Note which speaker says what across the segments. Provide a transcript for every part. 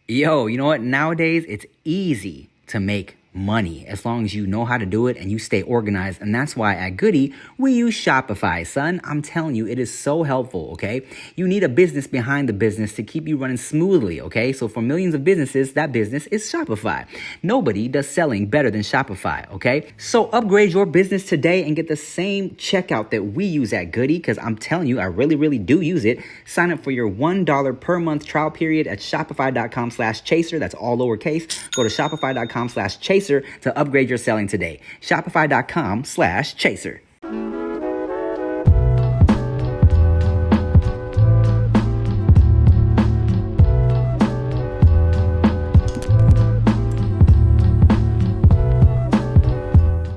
Speaker 1: Yo, you know what? Nowadays, it's easy to make money as long as you know how to do it and you stay organized. And that's why at Goody, we use Shopify, son. I'm telling you, it is so helpful, okay? You need a business behind the business to keep you running smoothly, okay? So for millions of businesses, that business is Shopify. Nobody does selling better than Shopify, okay? So upgrade your business today and get the same checkout that we use at Goody, because I'm telling you, I really do use it. Sign up for your $1 per month trial period at shopify.com/chaser. That's all lowercase. Go to shopify.com/chaser to upgrade your selling today. Shopify.com/chaser.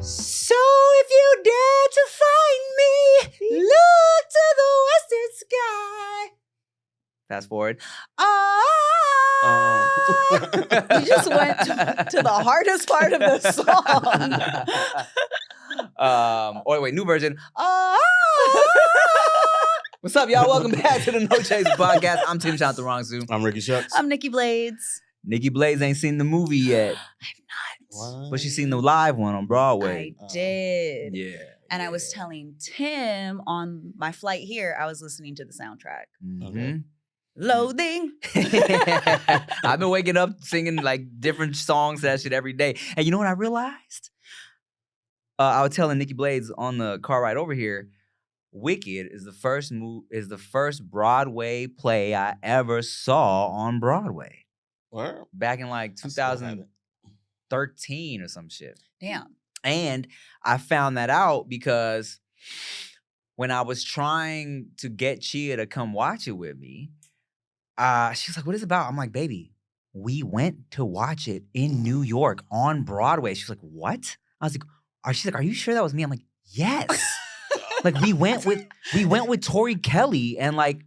Speaker 2: So if you dare to find me, look to the western sky.
Speaker 1: Fast forward.
Speaker 2: You just went to the hardest part of the song.
Speaker 1: Wait, new version. What's up, y'all? Welcome back to the No Chase podcast. I'm Tim Chantarangsu.
Speaker 3: I'm Ricky Shucks.
Speaker 2: I'm Nikki Blades.
Speaker 1: Nikki Blades ain't seen the movie yet,
Speaker 2: I've not.
Speaker 1: but she's seen the live one on Broadway.
Speaker 2: I did.
Speaker 1: Yeah.
Speaker 2: And I was telling Tim on my flight here, I was listening to the soundtrack.
Speaker 1: Mhm.
Speaker 2: Loathing.
Speaker 1: I've been waking up singing like different songs, that shit every day. And you know what I realized? I was telling Nikki Blades on the car ride over here, Wicked is the first Broadway play I ever saw on Broadway.
Speaker 3: Where?
Speaker 1: Back in like 2013 or some shit.
Speaker 2: Damn.
Speaker 1: And I found that out because when I was trying to get Chia to come watch it with me, she was like, what is it about? I'm like, baby, we went to watch it in New York on Broadway. She's like, what? I was like, she's like, are you sure that was me? I'm like, yes. Like we went with Tori Kelly and we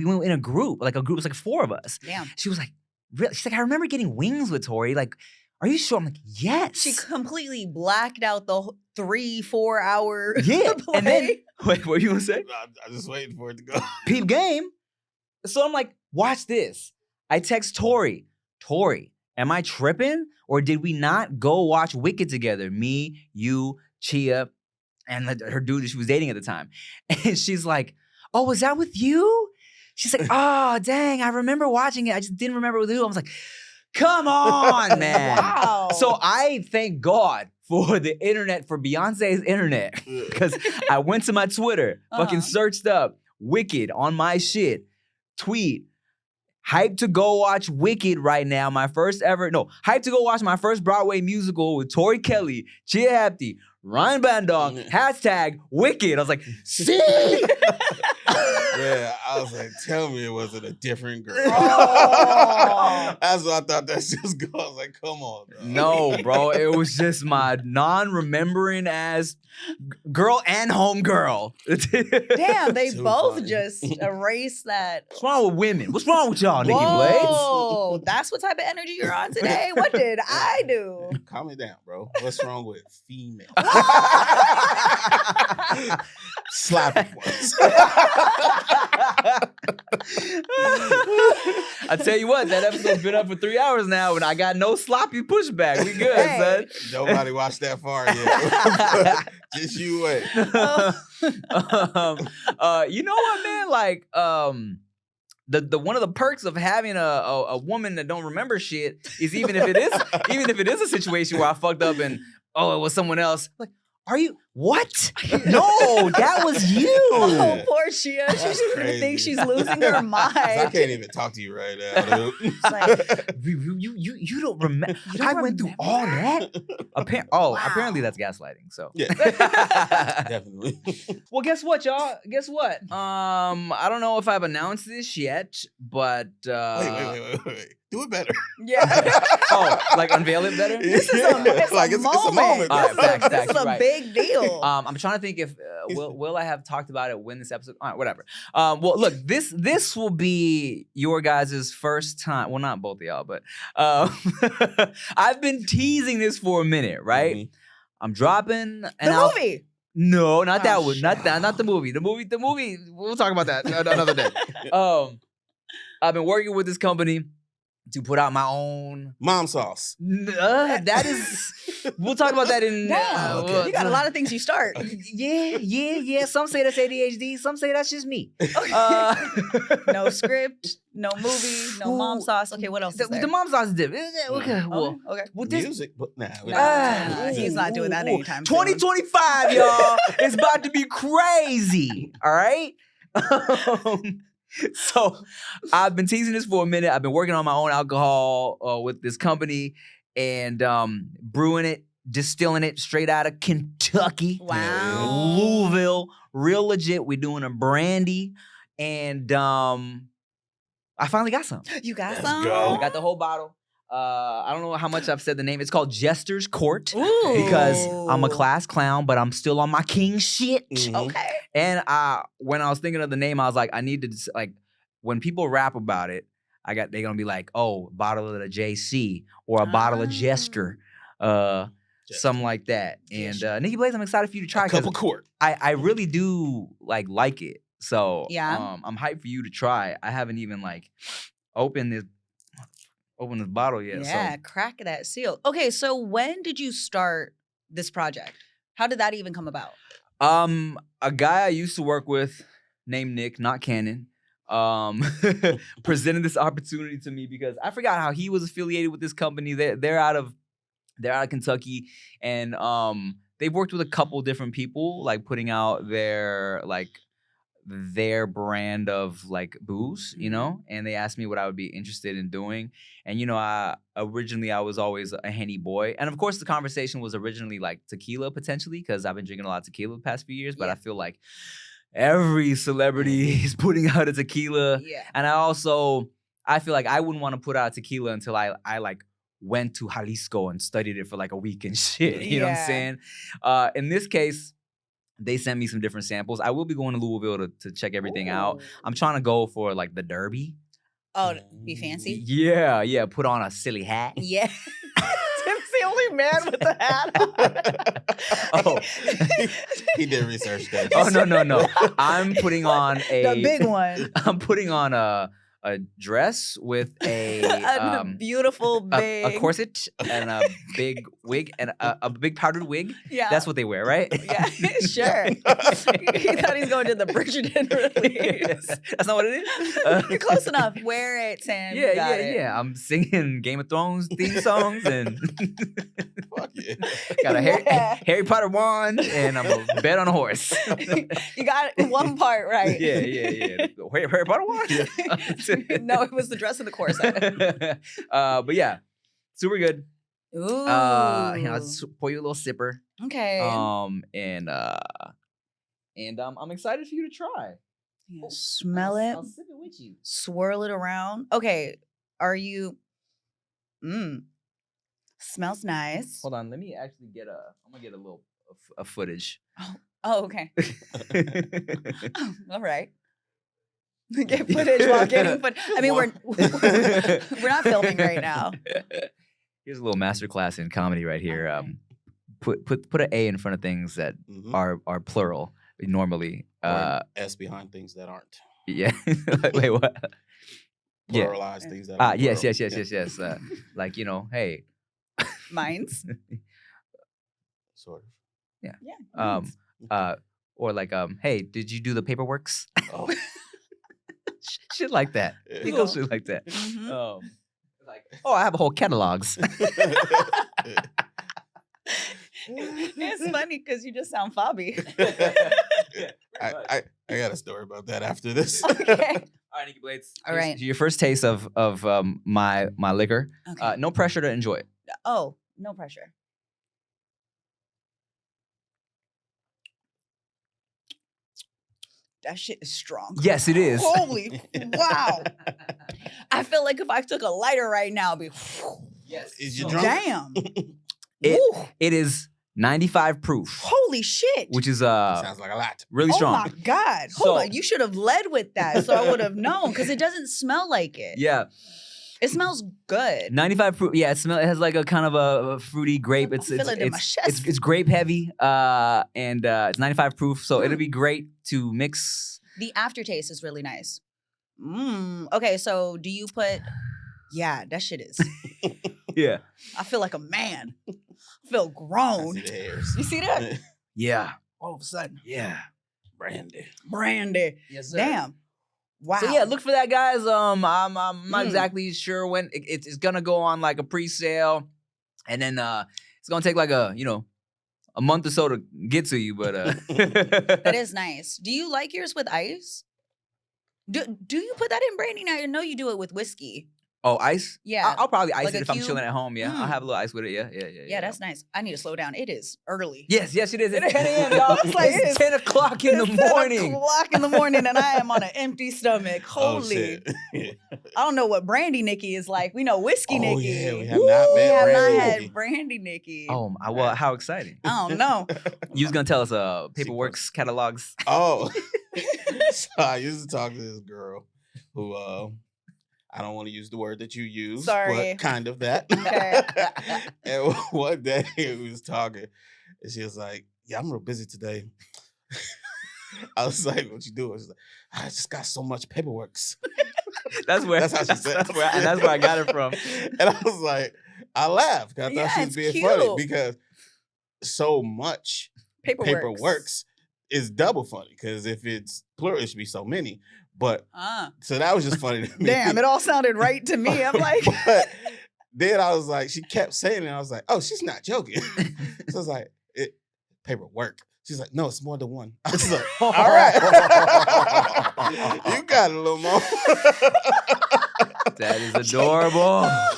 Speaker 1: went in a group. Like a group was like 4 of us.
Speaker 2: Damn.
Speaker 1: She was like, really? She's like, I remember getting wings with Tori. Like, are you sure? I'm like, yes.
Speaker 2: She completely blacked out the 3-4 hour
Speaker 1: Yeah.
Speaker 2: play.
Speaker 1: And then wait, what you gonna say?
Speaker 3: I'm just waiting for it to go.
Speaker 1: Peep game. So I'm like, watch this. I text Tori, am I tripping? Or did we not go watch Wicked together? Me, you, Chia, and her dude that she was dating at the time. And she's like, oh, was that with you? She's like, oh, dang, I remember watching it. I just didn't remember with who. I was like, come on, man.
Speaker 2: Wow.
Speaker 1: So I thank God for the internet, for Beyonce's internet. Because I went to my Twitter, fucking searched up Wicked on my shit, tweet, hyped to go watch Wicked right now. Hyped to go watch my first Broadway musical with Tori Kelly, Chia Hefty, Ryan Bandong, hashtag Wicked. I was like, see?
Speaker 3: Yeah, I was like, tell me it wasn't a different girl.
Speaker 2: Oh.
Speaker 3: That's what I thought that shit was going. I was like, come on, bro.
Speaker 1: No, bro. It was just my non-remembering ass girl and homegirl.
Speaker 2: Damn, they
Speaker 3: Too
Speaker 2: both
Speaker 3: funny.
Speaker 2: just erased that.
Speaker 1: What's wrong with women? What's wrong with y'all, Nikki Blades?
Speaker 2: Whoa, that's what type of energy you're on today? What did I do?
Speaker 3: Calm it down, bro. What's wrong with female? Slapping ones.
Speaker 1: I tell you what, that episode's been up for 3 hours now, and I got no sloppy pushback. We good,
Speaker 2: Hey.
Speaker 1: son.
Speaker 3: Nobody watched that far yet. Just you wait.
Speaker 1: You know what, man? Like, the one of the perks of having a woman that don't remember shit is even if it is a situation where I fucked up and it was someone else. Like, are you what? No, that was you.
Speaker 2: Oh, poor Chia. She's just gonna
Speaker 3: crazy.
Speaker 2: think she's losing her
Speaker 3: I
Speaker 2: mind.
Speaker 3: can't even talk to you right now, dude.
Speaker 2: It's like,
Speaker 1: You don't remember.
Speaker 2: You don't
Speaker 1: I went through
Speaker 2: remember
Speaker 1: all that.
Speaker 2: Wow.
Speaker 1: Apparently that's gaslighting. So
Speaker 3: Yeah, definitely.
Speaker 1: Well, guess what, y'all? Guess what? I don't know if I've announced this yet, but
Speaker 3: Wait. Do it better.
Speaker 2: yeah.
Speaker 1: like unveil it better.
Speaker 2: This is a, it's
Speaker 3: Like,
Speaker 2: a
Speaker 3: it's a
Speaker 2: moment.
Speaker 3: moment.
Speaker 1: All right, facts,
Speaker 2: This is
Speaker 1: you're
Speaker 2: a
Speaker 1: right.
Speaker 2: big deal.
Speaker 1: I'm trying to think if will I have talked about it when this episode? All right, whatever. Well, look, this will be your guys' first time. Well, not both of y'all, but I've been teasing this for a minute, right?
Speaker 3: Mhm.
Speaker 1: I'm dropping
Speaker 2: The movie.
Speaker 1: No, not that
Speaker 2: Oh,
Speaker 1: one. Not that. Not the movie. The movie. We'll talk about that another day. I've been working with this company to put out my own
Speaker 3: Mom sauce.
Speaker 1: that is we'll talk about that in
Speaker 2: Damn,
Speaker 3: okay.
Speaker 2: you got a lot of things you start.
Speaker 1: yeah. Some say that's ADHD, some say that's just me.
Speaker 2: No script, no movie, no mom sauce. Okay, what else is there?
Speaker 1: The mom sauce is different. Okay, well,
Speaker 2: Okay.
Speaker 1: well, this
Speaker 3: Music, but
Speaker 2: He's not doing that anytime soon.
Speaker 1: 2025, y'all. It's about to be crazy. All right. So I've been teasing this for a minute. I've been working on my own alcohol with this company and brewing it, distilling it straight out of Kentucky.
Speaker 2: Wow.
Speaker 1: Louisville, real legit. We're doing a brandy, and I finally got some.
Speaker 2: You got
Speaker 3: Let's
Speaker 2: some?
Speaker 3: go.
Speaker 1: I got the whole bottle. I don't know how much I've said the name. It's called Jester's Court
Speaker 2: Ooh.
Speaker 1: because I'm a class clown, but I'm still on my king shit.
Speaker 2: Okay.
Speaker 1: And when I was thinking of the name, I was like, I need to like when people rap about it, they're gonna be like, oh, bottle of the JC or a bottle of Jester, something like that. And Nikki Blaze, I'm excited for you to try.
Speaker 3: A cup of quart.
Speaker 1: I really do like it. So
Speaker 2: Yeah.
Speaker 1: I'm hyped for you to try. I haven't even like opened this bottle yet.
Speaker 2: Yeah,
Speaker 1: So.
Speaker 2: crack that seal. Okay, so when did you start this project? How did that even come about?
Speaker 1: A guy I used to work with named Nick, not Cannon, presented this opportunity to me because I forgot how he was affiliated with this company. They're out of Kentucky, and they've worked with a couple different people, like putting out their brand of like booze, you know, and they asked me what I would be interested in doing. And, you know, I was always a Henny boy. And of course the conversation was originally like tequila potentially, because I've been drinking a lot of tequila the past few years, but I feel like every celebrity is putting out a tequila.
Speaker 2: Yeah.
Speaker 1: And I feel like I wouldn't want to put out tequila until I like went to Jalisco and studied it for like a week and shit. You know what I'm saying? In this case, they sent me some different samples. I will be going to Louisville to check everything out. I'm trying to go for like the Derby.
Speaker 2: Oh, be fancy?
Speaker 1: Yeah. Put on a silly hat.
Speaker 2: Yeah. Tim's the only man with the hat on.
Speaker 1: Oh.
Speaker 3: He did research that.
Speaker 1: Oh, no. I'm putting on
Speaker 2: The big one.
Speaker 1: I'm putting on a dress with
Speaker 2: A beautiful big
Speaker 1: a corset and a big wig and a big powdered wig.
Speaker 2: Yeah.
Speaker 1: That's what they wear, right?
Speaker 2: Yeah, sure. He thought he was going to the Bridgerton release.
Speaker 1: That's not what it is.
Speaker 2: You're close enough. Wear it, Tim. You got it.
Speaker 1: Yeah. I'm singing Game of Thrones theme songs and
Speaker 3: Fuck yeah.
Speaker 1: got a Harry Potter wand and I'm a bet on a horse.
Speaker 2: You got one part right.
Speaker 1: Yeah. Harry Potter wand?
Speaker 2: No, it was the dress and the corset.
Speaker 1: But yeah, super good.
Speaker 2: Ooh.
Speaker 1: I'll pour you a little sipper.
Speaker 2: Okay.
Speaker 1: And I'm excited for you to try.
Speaker 2: Yeah, smell it.
Speaker 1: I'll sip it with you.
Speaker 2: Swirl it around. Okay. Are you? Smells nice.
Speaker 1: Hold on, let me actually I'm gonna get a little footage.
Speaker 2: Oh, okay. Oh, all right. Get footage while getting footage. I mean, we're not filming right now.
Speaker 1: Here's a little masterclass in comedy right here. Put an A in front of things that are plural normally.
Speaker 3: Or an S behind things that aren't.
Speaker 1: Yeah. Wait, what?
Speaker 3: Pluralize things that
Speaker 1: Ah,
Speaker 3: aren't.
Speaker 1: yes.
Speaker 3: plural.
Speaker 1: Like, you know, hey.
Speaker 2: Mines.
Speaker 3: Sort of.
Speaker 1: Yeah.
Speaker 2: Mines.
Speaker 1: Or like, hey, did you do the paperworks?
Speaker 3: Oh.
Speaker 1: Shit like that.
Speaker 3: Yeah.
Speaker 1: Little shit like that.
Speaker 2: Mhm.
Speaker 1: Like, I have a whole catalogs.
Speaker 2: It's funny because you just sound fobby.
Speaker 3: I got a story about that after this.
Speaker 2: Okay.
Speaker 1: All right, Nikki Blades.
Speaker 2: All right.
Speaker 1: Your first taste of my liquor.
Speaker 2: Okay.
Speaker 1: No pressure to enjoy it.
Speaker 2: Oh, no pressure. That shit is strong.
Speaker 1: Yes, it is.
Speaker 2: Holy wow. I feel like if I took a lighter right now, it'd be
Speaker 1: Yes.
Speaker 3: Is you drunk?
Speaker 2: damn.
Speaker 1: It is 95 proof,
Speaker 2: Holy shit.
Speaker 1: which is
Speaker 3: Sounds like a lot.
Speaker 1: really
Speaker 2: Oh
Speaker 1: strong.
Speaker 2: my God. Hold on. You should have led with that so I would have known because it doesn't smell like it.
Speaker 1: Yeah,
Speaker 2: It smells good.
Speaker 1: 95 proof. Yeah, it has like a kind of a fruity grape.
Speaker 2: I feel it in my chest.
Speaker 1: It's grape heavy. And it's 95 proof, so it'll be great to mix.
Speaker 2: The aftertaste is really nice. Okay, so do you put Yeah, that shit is.
Speaker 1: Yeah.
Speaker 2: I feel like a man. I feel
Speaker 3: I
Speaker 2: grown.
Speaker 3: see the hairs.
Speaker 2: You see that?
Speaker 1: Yeah.
Speaker 2: All of a sudden,
Speaker 1: Yeah.
Speaker 3: Brandy.
Speaker 2: Brandy.
Speaker 1: Yes, sir.
Speaker 2: Damn. Wow.
Speaker 1: So yeah, look for that, guys. I'm not
Speaker 2: Mm.
Speaker 1: exactly sure when it's gonna go on like a pre-sale, and then it's gonna take like a month or so to get to you. But
Speaker 2: That is nice. Do you like yours with ice? Do you put that in brandy? Now I know you do it with whiskey.
Speaker 1: oh, ice.
Speaker 2: Yeah.
Speaker 1: I'll probably ice
Speaker 2: Like
Speaker 1: it
Speaker 2: a
Speaker 1: if I'm
Speaker 2: cube?
Speaker 1: chilling at home. Yeah, I'll
Speaker 2: Mm.
Speaker 1: have a little ice with it. Yeah.
Speaker 2: Yeah, that's nice. I need to slow down. It is early.
Speaker 1: Yes, it is. It's
Speaker 2: It
Speaker 1: 10
Speaker 2: is.
Speaker 1: a.m., y'all.
Speaker 2: It's like,
Speaker 1: It's
Speaker 2: it's
Speaker 1: 10 o'clock in the
Speaker 2: It's 10
Speaker 1: morning.
Speaker 2: o'clock in the morning, and I am on an empty stomach.
Speaker 3: Oh,
Speaker 2: Holy.
Speaker 3: shit.
Speaker 2: I don't know what Brandy Nikki is like. We know Whiskey
Speaker 3: Oh,
Speaker 2: Nikki.
Speaker 3: yeah, we have not
Speaker 2: We
Speaker 3: met
Speaker 2: have not
Speaker 3: Brandy
Speaker 2: had
Speaker 3: Nikki.
Speaker 2: Brandy Nikki.
Speaker 1: Oh, well, how exciting.
Speaker 2: I don't know.
Speaker 1: You was gonna tell us paperworks, catalogs.
Speaker 3: Oh. So I used to talk to this girl who I don't want to use the word that you use,
Speaker 2: Sorry.
Speaker 3: but kind of that.
Speaker 2: Okay.
Speaker 3: And one day we was talking, and she was like, "Yeah, I'm real busy today." I was like, "What you doing?" She's like, "I just got so much paperworks."
Speaker 1: That's where
Speaker 3: That's how she said.
Speaker 1: that's where I got it from.
Speaker 3: And I was like, I laughed 'cause I thought
Speaker 2: Yeah,
Speaker 3: she was
Speaker 2: it's
Speaker 3: being
Speaker 2: cute.
Speaker 3: funny because so much
Speaker 2: Paperworks.
Speaker 3: paperworks is double funny because if it's plural, it should be so many. But
Speaker 2: Ah.
Speaker 3: so that was just funny to me.
Speaker 2: Damn, it all sounded right to me. I'm like,
Speaker 3: But then I was like, she kept saying it. And I was like, oh, she's not joking. So I was like, paperwork. She's like, no, it's more than one. I was like, all right. You got it, little mom.
Speaker 1: That is adorable.
Speaker 2: I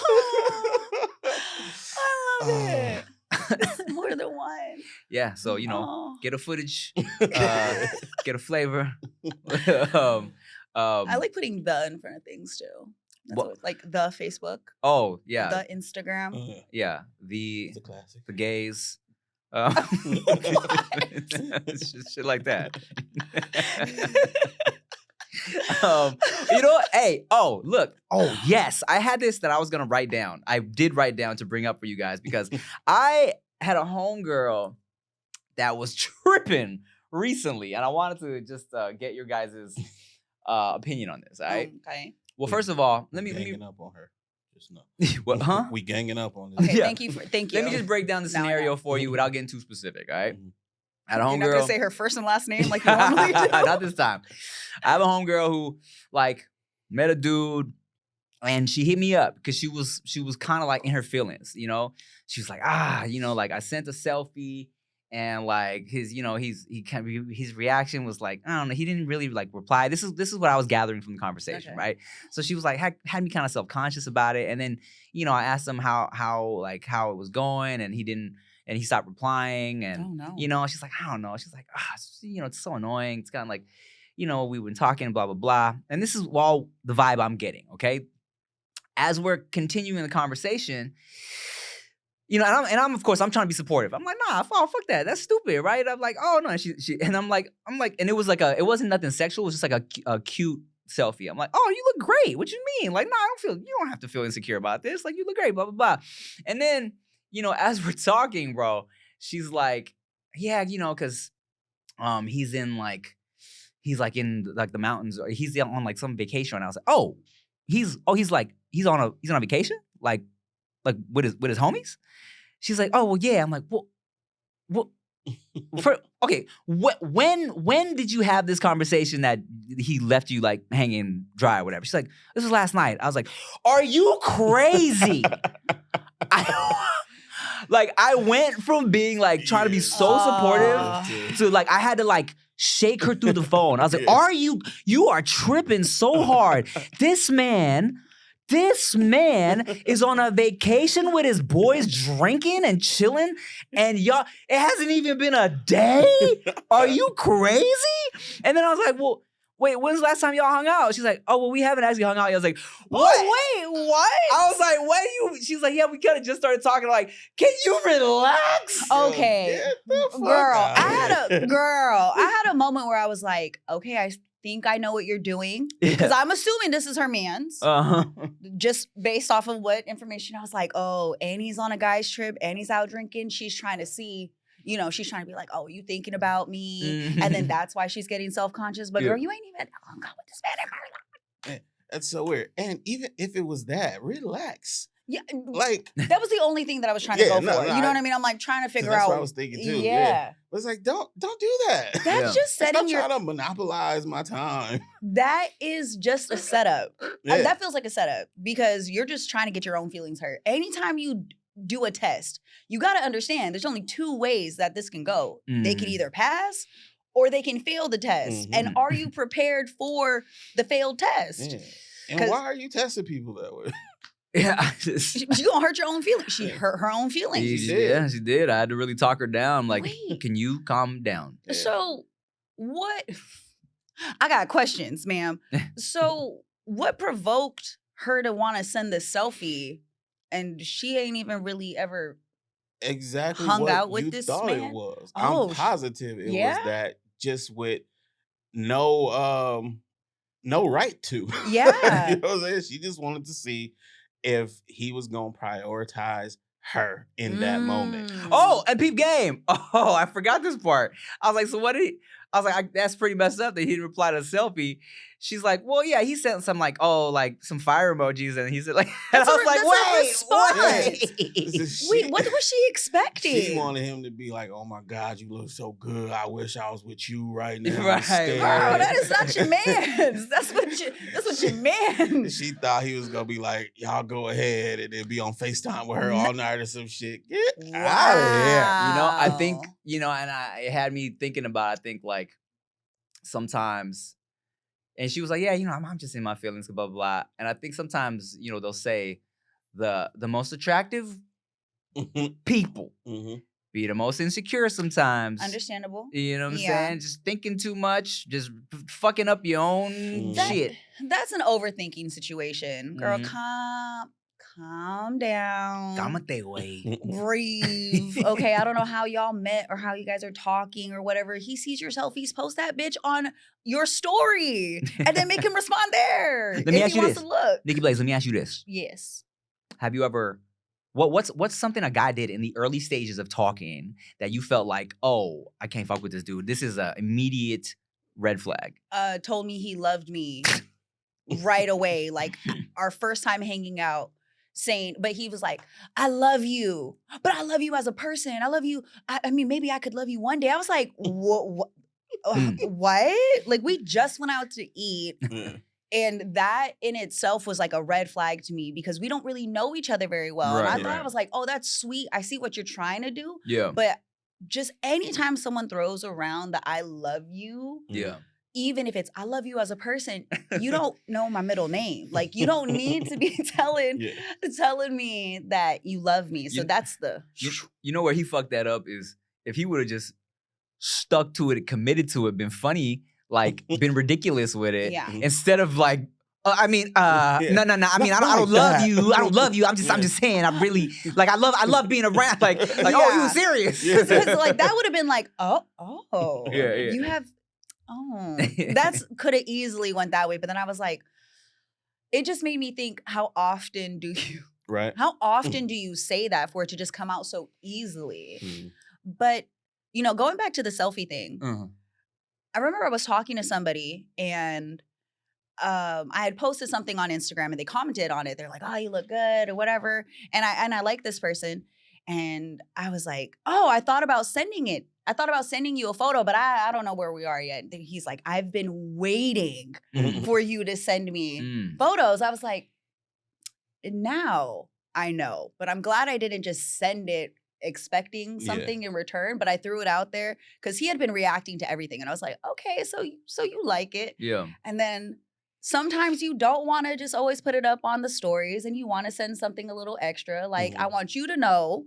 Speaker 2: love it. It's more than one.
Speaker 1: Yeah, so
Speaker 2: Aw.
Speaker 1: get a footage, get a flavor.
Speaker 2: I like putting the in front of things too. That's
Speaker 1: What-
Speaker 2: always, like the Facebook,
Speaker 1: Oh yeah,
Speaker 2: the Instagram.
Speaker 1: yeah. The
Speaker 3: It's a classic.
Speaker 1: gays. It's just shit like that. Hey, look. Oh, yes. I had this that I was gonna write down. I did write down to bring up for you guys because I had a homegirl that was tripping recently, and I wanted to just get your guys' opinion on this. All right.
Speaker 2: Okay.
Speaker 1: Well, first of all, let me
Speaker 3: Ganging up on her. Just know.
Speaker 1: what? Huh?
Speaker 3: We ganging up on this.
Speaker 2: Okay.
Speaker 1: Yeah.
Speaker 2: Thank you. Thank you.
Speaker 1: Let me just break down the
Speaker 2: Now I know.
Speaker 1: scenario for you without getting too specific. All right.
Speaker 3: Mhm.
Speaker 1: I had a
Speaker 2: You're not
Speaker 1: homegirl.
Speaker 2: gonna say her first and last name like you normally do.
Speaker 1: Not this time. I have a homegirl who like met a dude and she hit me up because she was kind of like in her feelings, She was like, like I sent a selfie and like his reaction was like, I don't know, he didn't really like reply. This is what I was gathering from the conversation,
Speaker 2: Okay.
Speaker 1: right? So she was like had me kind of self-conscious about it. And then, I asked him how it was going and he stopped replying and
Speaker 2: Oh no.
Speaker 1: she's like, I don't know. She's like, it's so annoying. It's kind of like, we've been talking, blah, blah, blah. And this is all the vibe I'm getting, okay? As we're continuing the conversation, and I'm of course, I'm trying to be supportive. I'm like, nah, fuck that. That's stupid, right? I'm like, oh, no. She and I'm like, and it was like it wasn't nothing sexual. It was just like a cute selfie. I'm like, oh, you look great. What you mean? Like, nah, you don't have to feel insecure about this. Like, you look great, blah, blah, blah. And then, as we're talking, bro, she's like, yeah, because he's in the mountains or he's on like some vacation. And I was like, he's on a vacation? Like with his homies? She's like, oh well, yeah. I'm like, what okay, when did you have this conversation that he left you like hanging dry or whatever? She's like, this was last night. I was like, are you crazy? I went from being like trying to be so supportive to like I had to like shake her through the phone. I was like, you are tripping so hard. This man is on a vacation with his boys drinking and chilling, and y'all, it hasn't even been a day? Are you crazy? And then I was like, well, wait, when's the last time y'all hung out? She's like, oh, well, we haven't actually hung out. I was like, what?
Speaker 2: Wait, what?
Speaker 1: I was like, what? She's like, yeah, we kind of just started talking. Like, can you relax?
Speaker 2: Okay.
Speaker 3: Get the fuck
Speaker 2: Girl,
Speaker 3: out
Speaker 2: I had a moment where I was like, okay, I think I know what you're doing. Because I'm assuming this is her man's.
Speaker 1: Uh-huh.
Speaker 2: Just based off of what information. I was like, oh, Annie's on a guy's trip. Annie's out drinking. She's trying to see, she's trying to be like, oh, you thinking about me? And then that's why she's getting self-conscious. But
Speaker 1: Yeah.
Speaker 2: girl, you ain't even hung out with this man in my life.
Speaker 3: That's so weird. And even if it was that, relax.
Speaker 2: Yeah,
Speaker 3: Like
Speaker 2: that was the only thing that I was trying to go for. You know what I mean? I'm like trying to figure
Speaker 3: that's
Speaker 2: out.
Speaker 3: what I was thinking too.
Speaker 2: Yeah.
Speaker 3: But it's like, don't do that.
Speaker 2: That's just setting
Speaker 3: Stop trying to monopolize my time.
Speaker 2: That is just a setup.
Speaker 3: Yeah.
Speaker 2: That feels like a setup because you're just trying to get your own feelings hurt. Anytime you do a test, you got to understand there's only two ways that this can go. They can either pass or they can fail the test. And are you prepared for the failed test?
Speaker 3: Yeah. And why are you testing people that way?
Speaker 1: Yeah,
Speaker 2: She gonna hurt your own feelings. She hurt her own feelings.
Speaker 1: Yeah, she did. I had to really talk her down. I'm like,
Speaker 2: Wait.
Speaker 1: can you calm down?
Speaker 3: Yeah.
Speaker 2: So what? I got questions, ma'am. So what provoked her to want to send the selfie, and she ain't even really ever
Speaker 3: exactly
Speaker 2: hung
Speaker 3: what
Speaker 2: out with
Speaker 3: you
Speaker 2: this
Speaker 3: thought
Speaker 2: man?
Speaker 3: it was.
Speaker 2: Oh,
Speaker 3: I'm positive it
Speaker 2: yeah?
Speaker 3: was that, just with no right to.
Speaker 2: Yeah.
Speaker 3: You know what I'm saying? She just wanted to see if he was gonna prioritize her in that moment.
Speaker 1: Oh, and peep game. Oh, I forgot this part. I was like, so what did he? I was like, that's pretty messed up that he didn't reply to the selfie. She's like, well, yeah, he sent some like, like some fire emojis, and he said like, and I was like,
Speaker 2: Wait, what was she expecting?
Speaker 3: She wanted him to be like, oh my God, you look so good. I wish I was with you right now.
Speaker 1: Right.
Speaker 2: Bro, that is not your man. That's what your man.
Speaker 3: She thought he was gonna be like, y'all go ahead and then be on FaceTime with her all night or some shit. Get out of here.
Speaker 1: You know, I think, and it had me thinking about, I think like sometimes, and she was like, yeah, I'm just in my feelings, blah, blah, blah. And I think sometimes, they'll say the most attractive people be the most insecure sometimes.
Speaker 2: Understandable.
Speaker 1: You know what I'm saying? Just thinking too much, just fucking up your own shit.
Speaker 2: That's an overthinking situation. Girl, calm down.
Speaker 1: Cámate, güey.
Speaker 2: Breathe. Okay, I don't know how y'all met or how you guys are talking or whatever. He sees your selfies, post that bitch on your story and then make him respond there.
Speaker 1: Let me ask you this.
Speaker 2: Look.
Speaker 1: Nikki Blaze, let me ask you this.
Speaker 2: Yes.
Speaker 1: Have you ever, what's something a guy did in the early stages of talking that you felt like, oh, I can't fuck with this dude. This is an immediate red flag.
Speaker 2: Told me he loved me right away. Like our first time hanging out. But he was like, I love you, but I love you as a person. I love you. I mean, maybe I could love you one day. I was like, what? Like, we just went out to eat. And that in itself was like a red flag to me because we don't really know each other very well.
Speaker 1: Right,
Speaker 2: and I thought, I was like, oh, that's sweet. I see what you're trying to do.
Speaker 1: Yeah.
Speaker 2: But just anytime someone throws around the I love you.
Speaker 1: Yeah.
Speaker 2: Even if it's I love you as a person, you don't know my middle name. Like you don't need to be telling me that you love me. So that's the
Speaker 1: you know where he fucked that up is if he would have just stuck to it, committed to it, been funny, like been ridiculous with it, instead of like. No. I mean, I don't love you. I don't love you. I'm just saying. I really like. I love being around. Like, oh, you serious?
Speaker 2: So, like that would have been like, oh,
Speaker 1: yeah.
Speaker 2: You have. Oh, that's could have easily went that way. But then I was like, it just made me think, how often do you say that for it to just come out so easily? But, going back to the selfie thing, I remember I was talking to somebody and I had posted something on Instagram and they commented on it. They're like, oh, you look good or whatever. And I like this person. And I was like, oh, I thought about sending you a photo, but I don't know where we are yet. He's like, I've been waiting for you to send me photos. I was like, now I know, but I'm glad I didn't just send it expecting something in return, but I threw it out there because he had been reacting to everything. And I was like, okay, so you like it. Yeah. And then sometimes you don't want to just always put it up on the stories and you want to send something a little extra. Like, I want you to know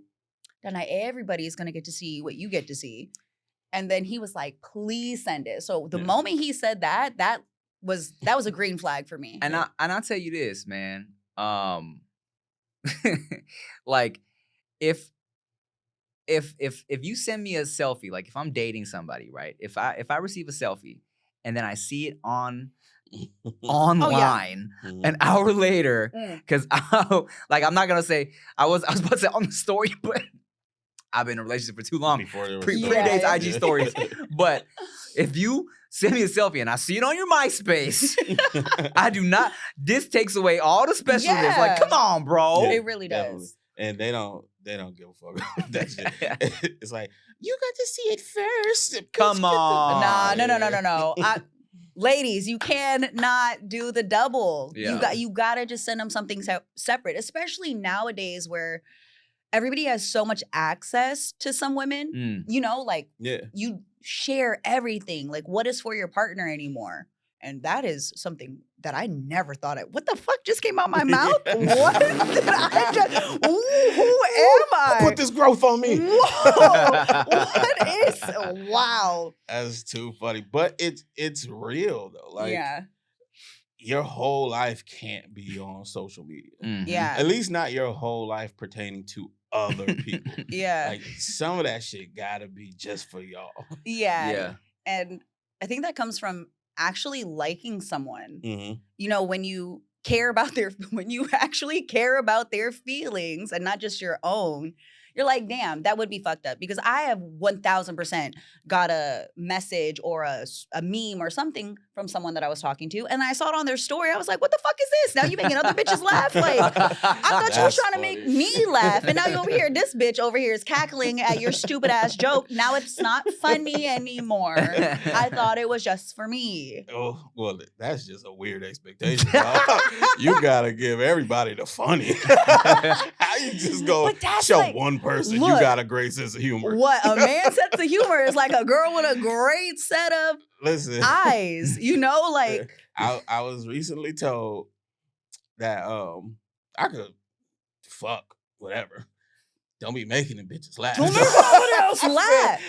Speaker 2: that not everybody is going to get to see what you get to see. And then he was like, please send it. So the moment he said that was a green flag for me.
Speaker 1: And I'll tell you this, man. Like if you send me a selfie, like if I'm dating somebody, right? If I receive a selfie and then I see it online an hour later, because I'm not gonna say I was about to say on the story, but I've been in a relationship for too long. Predates IG stories. But if you send me a selfie, and I see it on your MySpace. I do not. This takes away all the specialness. Like, come on, bro.
Speaker 2: Yeah, it really does.
Speaker 3: And they don't give a fuck about that shit. It's like, you got to see it first.
Speaker 1: Come on.
Speaker 2: No. Ladies, you cannot do the double.
Speaker 1: Yeah.
Speaker 2: You gotta just send them something separate, especially nowadays where everybody has so much access to some women. You know, like you share everything. Like, what is for your partner anymore? And that is something that I never thought of. What the fuck just came out my mouth? What did I just? Who am I?
Speaker 3: Put this growth on me.
Speaker 2: Whoa! What is? Wow.
Speaker 3: That's too funny, but it's real though. Like, your whole life can't be on social media.
Speaker 2: Yeah.
Speaker 3: At least not your whole life pertaining to other people. Like, some of that shit gotta be just for y'all.
Speaker 2: Yeah. And I think that comes from actually liking someone. You know, when you actually care about their feelings and not just your own, you're like, damn, that would be fucked up. Because I have 1000% got a message or a meme or something from someone that I was talking to, and I saw it on their story. I was like, what the fuck is this? Now you making other bitches laugh? Like, I thought you was trying to make me laugh, and now you over here, this bitch over here is cackling at your stupid ass joke. Now it's not funny anymore. I thought it was just for me.
Speaker 3: Oh, well, that's just a weird expectation. You gotta give everybody the funny. How you just go show like, one person look, you got a great sense of humor?
Speaker 2: What? A man's sense of humor is like a girl with a great set of eyes. You know, like
Speaker 3: I was recently told that I could fuck whatever. Don't be making the bitches laugh.
Speaker 2: Don't make someone else laugh.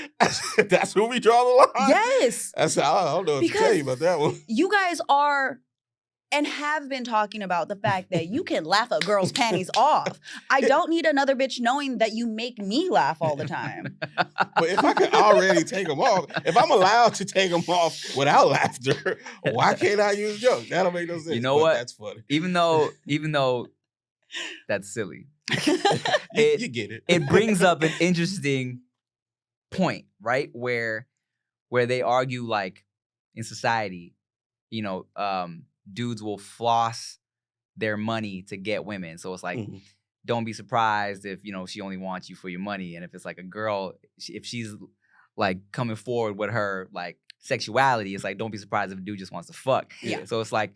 Speaker 3: That's where we draw the line.
Speaker 2: Yes.
Speaker 3: I don't know what to tell you about that one.
Speaker 2: You guys are and have been talking about the fact that you can laugh a girl's panties off. I don't need another bitch knowing that you make me laugh all the time.
Speaker 3: But if I could already take them off, if I'm allowed to take them off without laughter, why can't I use jokes? That don't make no sense.
Speaker 1: You know what?
Speaker 3: That's funny.
Speaker 1: Even though that's silly.
Speaker 3: You get it.
Speaker 1: It brings up an interesting point, right? Where they argue, like, in society, you know, dudes will floss their money to get women. So it's like, don't be surprised if, you know, she only wants you for your money. And if it's like a girl, if she's like coming forward with her like sexuality, it's like, don't be surprised if a dude just wants to fuck.
Speaker 2: Yeah.
Speaker 1: So it's like,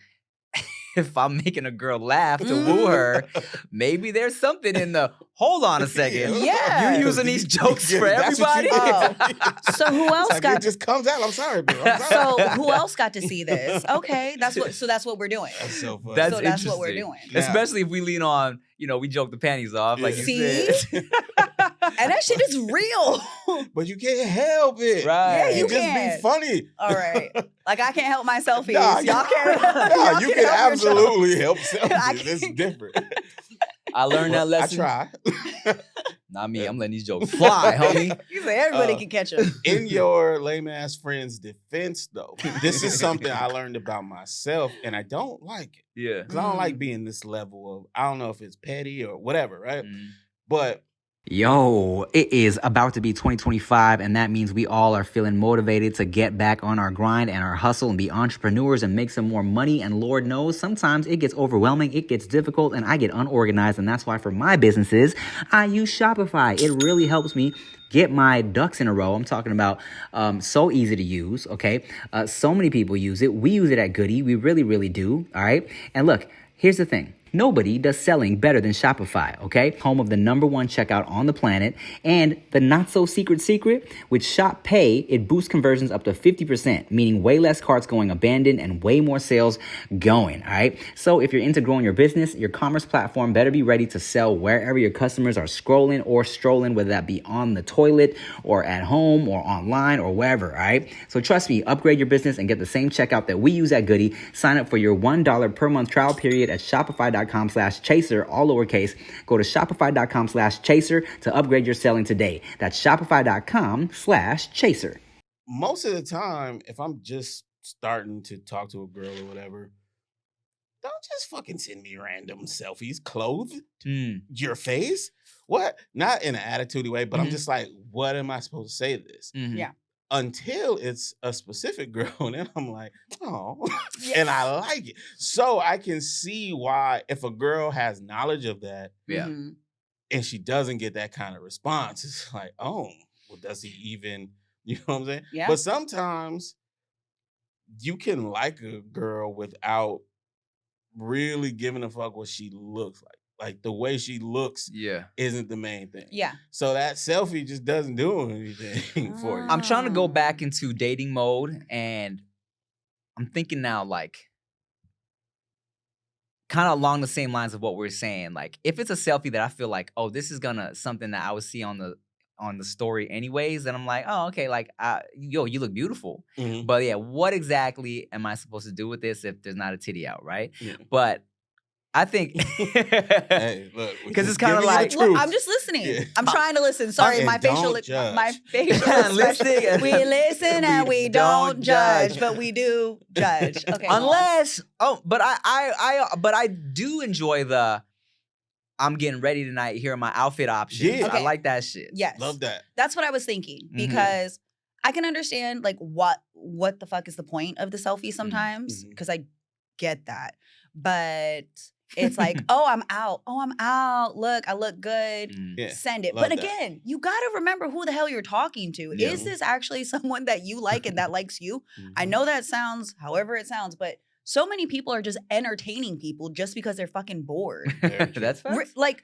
Speaker 1: if I'm making a girl laugh to woo her, maybe there's something in the, hold on a second.
Speaker 2: Yeah.
Speaker 1: You're using these jokes for everybody?
Speaker 2: So who else
Speaker 3: it just comes out. I'm sorry, bro.
Speaker 2: So who else got to see this? Okay. That's what we're doing.
Speaker 3: That's so funny.
Speaker 1: That's
Speaker 2: what we're doing.
Speaker 1: Yeah. Especially if we lean on, you know, we joke the panties off, like you said.
Speaker 2: And that shit is real.
Speaker 3: But you can't help it.
Speaker 1: Right.
Speaker 2: Yeah, you
Speaker 3: just
Speaker 2: can.
Speaker 3: be funny.
Speaker 2: All right. Like, I can't help my selfies.
Speaker 3: Nah,
Speaker 2: y'all can't.
Speaker 3: Nah, you can absolutely help selfies. It's different.
Speaker 1: I learned that lesson.
Speaker 3: I try.
Speaker 1: Not me. I'm letting these jokes fly, homie.
Speaker 2: You say everybody can catch them.
Speaker 3: In your lame ass friend's defense, though, this is something I learned about myself, and I don't like it.
Speaker 1: Yeah.
Speaker 3: Because I don't like being this level of, I don't know if it's petty or whatever, right? But
Speaker 1: yo, it is about to be 2025, and that means we all are feeling motivated to get back on our grind and our hustle and be entrepreneurs and make some more money. And Lord knows, sometimes it gets overwhelming, it gets difficult, and I get unorganized. And that's why for my businesses, I use Shopify. It really helps me get my ducks in a row. I'm talking about so easy to use, okay? So many people use it. We use it at Goody. We really, really do, all right? And look, here's the thing. Nobody does selling better than Shopify, okay? Home of the #1 checkout on the planet. And the not-so-secret secret, with Shop Pay, it boosts conversions up to 50%, meaning way less carts going abandoned and way more sales going, all right? So if you're into growing your business, your commerce platform better be ready to sell wherever your customers are scrolling or strolling, whether that be on the toilet or at home or online or wherever, all right? So trust me, upgrade your business and get the same checkout that we use at Goody. Sign up for your $1 per month trial period at Shopify.com/chaser, all lowercase. Go to Shopify.com/chaser to upgrade your selling today. That's Shopify.com/chaser.
Speaker 3: Most of the time, if I'm just starting to talk to a girl or whatever, don't just fucking send me random selfies, clothed, your face. What? Not in an attitude way, but I'm just like, what am I supposed to say to this?
Speaker 2: Yeah.
Speaker 3: until it's a specific girl, and then I'm like, oh,
Speaker 2: Yeah.
Speaker 3: and I like it. So I can see why if a girl has knowledge of that,
Speaker 2: Mhm.
Speaker 3: and she doesn't get that kind of response, it's like, oh, well, does he even, you know what I'm saying?
Speaker 2: Yeah.
Speaker 3: But sometimes you can like a girl without really giving a fuck what she looks like. Like the way she looks isn't the main thing.
Speaker 2: Yeah.
Speaker 3: So that selfie just doesn't do anything for you.
Speaker 1: I'm trying to go back into dating mode, and I'm thinking now, like, kind of along the same lines of what we're saying. Like, if it's a selfie that I feel like, oh, this is something that I would see on the story anyways, then I'm like, oh, okay, like, yo, you look beautiful.
Speaker 3: Mhm.
Speaker 1: But yeah, what exactly am I supposed to do with this if there's not a titty out, right?
Speaker 3: Yeah.
Speaker 1: But I think,
Speaker 3: Hey, look,
Speaker 1: because it's kind of
Speaker 3: giving you
Speaker 1: like,
Speaker 3: the
Speaker 2: Look,
Speaker 3: truth.
Speaker 2: I'm just listening.
Speaker 3: Yeah.
Speaker 2: I'm trying to listen. Sorry,
Speaker 3: And
Speaker 2: my facial
Speaker 3: don't judge.
Speaker 2: expression.
Speaker 1: Listen.
Speaker 2: We listen and we don't judge,
Speaker 1: judge.
Speaker 2: but we do judge. Okay.
Speaker 1: unless, but I do enjoy the, I'm getting ready tonight. Here are my outfit options.
Speaker 3: Yeah.
Speaker 1: I
Speaker 2: Okay.
Speaker 1: like that shit.
Speaker 2: Yes.
Speaker 3: Love that.
Speaker 2: That's what I was thinking,
Speaker 1: Mhm.
Speaker 2: because I can understand like what the fuck is the point of the selfie sometimes,
Speaker 3: Mhm.
Speaker 2: because I get that. But it's like, oh, I'm out. Oh, I'm out. Look, I look good.
Speaker 1: Mm.
Speaker 3: Yeah.
Speaker 2: Send it.
Speaker 3: love
Speaker 2: But
Speaker 3: that.
Speaker 2: again, you got to remember who the hell you're talking to.
Speaker 3: Yeah.
Speaker 2: Is this actually someone that you like and that likes you? I
Speaker 3: Mhm.
Speaker 2: know that sounds however it sounds, but so many people are just entertaining people just because they're fucking bored.
Speaker 3: Very true.
Speaker 1: That's facts.
Speaker 2: Like,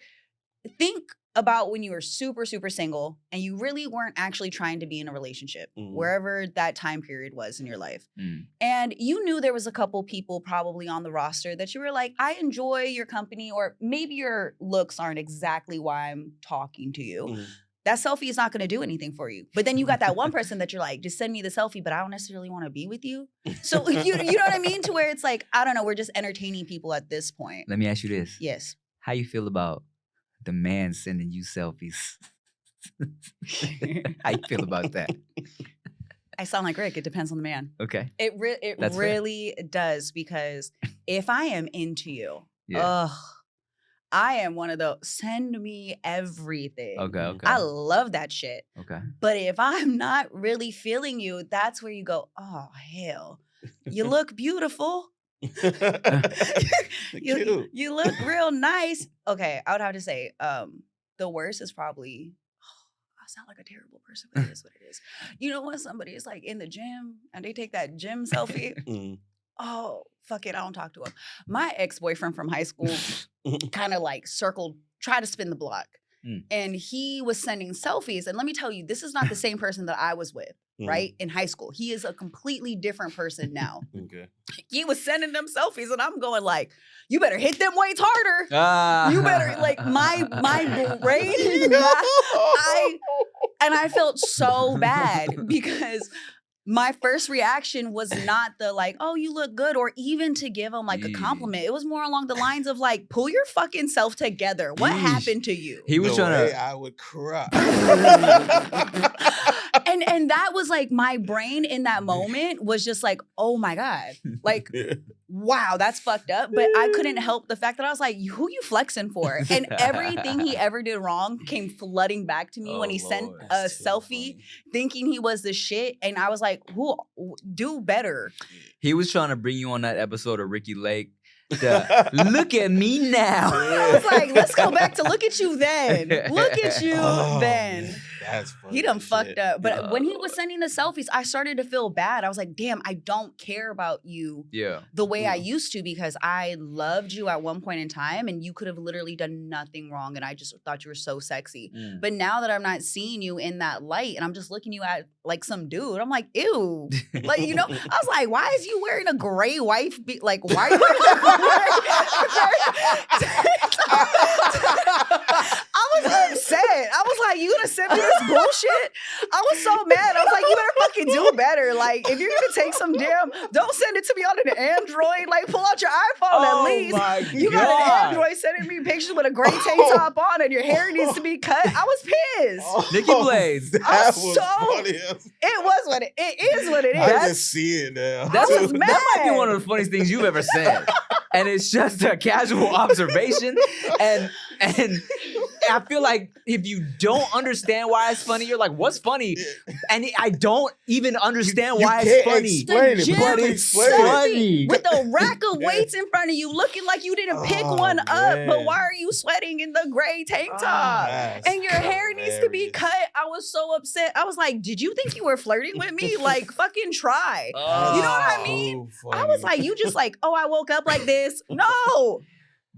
Speaker 2: think about when you were super, super single and you really weren't actually trying to be in a relationship,
Speaker 3: Mhm.
Speaker 2: wherever that time period was in your life.
Speaker 1: Mm.
Speaker 2: And you knew there was a couple people probably on the roster that you were like, I enjoy your company, or maybe your looks aren't exactly why I'm talking to you.
Speaker 3: Mhm.
Speaker 2: That selfie is not going to do anything for you. But then you got that one person that you're like, just send me the selfie, but I don't necessarily want to be with you. So you know what I mean? To where it's like, I don't know, we're just entertaining people at this point.
Speaker 1: Let me ask you this.
Speaker 2: Yes.
Speaker 1: How you feel about the man sending you selfies? How you feel about that?
Speaker 2: I sound like Rick. It depends on the man.
Speaker 1: Okay.
Speaker 2: It
Speaker 1: That's fair.
Speaker 2: really does, because if I am into you,
Speaker 1: Yeah.
Speaker 2: I am one of those, send me everything.
Speaker 1: Okay.
Speaker 2: I love that shit.
Speaker 1: Okay.
Speaker 2: But if I'm not really feeling you, that's where you go, oh, hell. You look beautiful.
Speaker 3: Cute.
Speaker 2: You look real nice. Okay, I would have to say the worst is probably, I sound like a terrible person, but it is what it is. You know when somebody is like in the gym and they take that gym selfie?
Speaker 3: Mhm.
Speaker 2: Oh, fuck it, I don't talk to him. My ex-boyfriend from high school kind of like tried to spin the block.
Speaker 1: Mm.
Speaker 2: And he was sending selfies. And let me tell you, this is not the same person that I was with, right? In high school. He is a completely different person now.
Speaker 3: Okay.
Speaker 2: He was sending them selfies and I'm going like, you better hit them weights harder. You better, like, my brain, I felt so bad, because my first reaction was not the like, oh, you look good, or even to give him like a compliment. It was more along the lines of like, pull your fucking self together. What
Speaker 1: Yeesh.
Speaker 2: happened to you?
Speaker 1: He was
Speaker 3: The
Speaker 1: trying
Speaker 3: way
Speaker 1: to.
Speaker 3: I would cry.
Speaker 2: And that was like, my brain in that moment was just like, oh my God. Like, wow, that's fucked up. But I couldn't help the fact that I was like, who you flexing for? And everything he ever did wrong came flooding back to me when he sent
Speaker 1: Lord.
Speaker 2: a
Speaker 3: That's too
Speaker 2: selfie
Speaker 3: funny.
Speaker 2: thinking he was the shit. And I was like, do better.
Speaker 1: He was trying to bring you on that episode of Ricky Lake. Look at me now.
Speaker 2: I was like, let's go back to look at you then. Look at you
Speaker 3: Oh,
Speaker 2: then.
Speaker 3: man, that's funny.
Speaker 2: He done
Speaker 3: as
Speaker 2: fucked
Speaker 3: shit.
Speaker 2: up. But when he was
Speaker 1: Lord.
Speaker 2: sending the selfies, I started to feel bad. I was like, damn, I don't care about you
Speaker 1: Yeah.
Speaker 2: the way I used to, because I loved you at one point in time and you could have literally done nothing wrong. And I just thought you were so sexy.
Speaker 1: Mm.
Speaker 2: But now that I'm not seeing you in that light and I'm just looking you at like some dude, I'm like, ew. Like, you know, I was like, why is you wearing a gray wife? Like, why are you wearing a I was upset. I was like, you gonna send me this bullshit? I was so mad. I was like, you better fucking do better. Like, if you're gonna take some don't send it to me on an Android. Like, pull out your iPhone at least.
Speaker 1: My
Speaker 2: You got an Android sending me pictures with a gray tank top on and your hair needs to be cut. I was pissed.
Speaker 1: Nikki Blades.
Speaker 3: That
Speaker 2: I'm
Speaker 3: was
Speaker 2: so-
Speaker 3: funny.
Speaker 2: It was what it is what it is.
Speaker 3: I just see it now.
Speaker 1: That's
Speaker 2: I was
Speaker 1: that might be
Speaker 2: mad.
Speaker 1: one of the funniest things you've ever said. And it's just a casual observation. And And I feel like if you don't understand why it's funny, you're like, what's funny? And I don't even understand why it's funny.
Speaker 3: Explain it,
Speaker 1: But it's funny.
Speaker 2: With a rack of weights in front of you, looking like you didn't pick one up, but why are you sweating in the gray tank top? And your hair needs to be cut. I was so upset. I was like, did you think you were flirting with me? Like, fucking try. You know what I mean? I was like, you just like, oh, I woke up like this. No.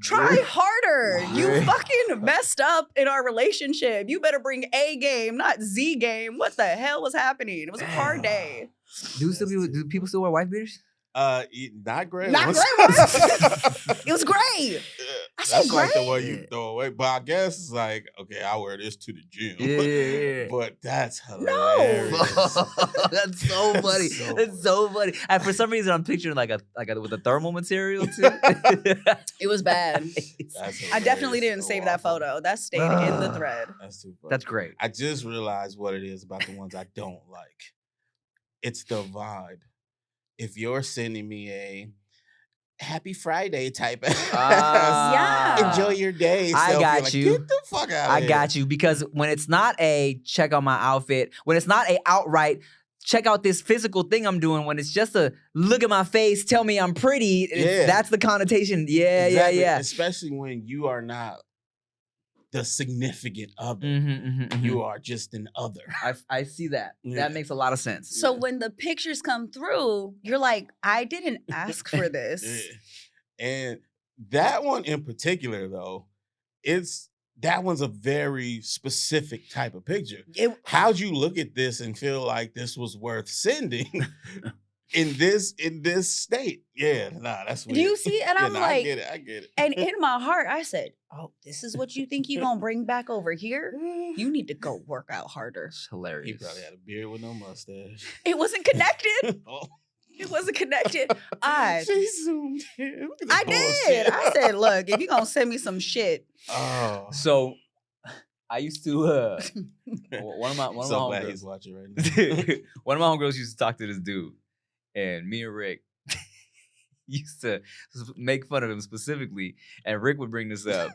Speaker 2: Try harder. You fucking messed up in our relationship. You better bring A game, not Z game. What the hell was happening? It was a hard day.
Speaker 1: Do people still wear wife beaters?
Speaker 3: Not gray.
Speaker 2: Not gray ones. It was gray. I said
Speaker 3: That's
Speaker 2: gray.
Speaker 3: like the one you throw away. But I guess it's like, okay, I wear this to the gym.
Speaker 1: Yeah.
Speaker 3: But that's hilarious.
Speaker 1: No. That's so funny. That's so funny. And for some reason, I'm picturing like a with a thermal material too.
Speaker 2: It was bad. I definitely didn't save that photo. That stayed in the thread.
Speaker 3: That's too funny.
Speaker 1: That's great.
Speaker 3: I just realized what it is about the ones I don't like. It's the vibe. If you're sending me a Happy Friday type enjoy your day.
Speaker 1: I got you.
Speaker 3: Get the fuck out of here.
Speaker 1: I got you. Because when it's not a check out my outfit, when it's not a outright check out this physical thing I'm doing, when it's just a look at my face, tell me I'm pretty, that's the connotation. Yeah, exactly. Yeah.
Speaker 3: Especially when you are not the significant other. You are just an other.
Speaker 1: I see that. Yeah. That makes a lot of sense.
Speaker 2: So when the pictures come through, you're like, I didn't ask for this.
Speaker 3: And that one in particular, though, that one's a very specific type of picture. How'd you look at this and feel like this was worth sending? In this state. Yeah, that's weird.
Speaker 2: Do you see? And I'm like,
Speaker 3: I get it.
Speaker 2: And in my heart, I said, oh, this is what you think you're going to bring back over here? You need to go work out harder.
Speaker 1: It's hilarious.
Speaker 3: He probably had a beard with no mustache.
Speaker 2: It wasn't connected. It wasn't connected.
Speaker 3: She zoomed in.
Speaker 2: I did. I said, look, if you're going to send me some shit.
Speaker 1: So I used to, one of my
Speaker 3: glad he's watching right now.
Speaker 1: One of my homegirls used to talk to this dude. And me and Rick used to make fun of him specifically. And Rick would bring this up.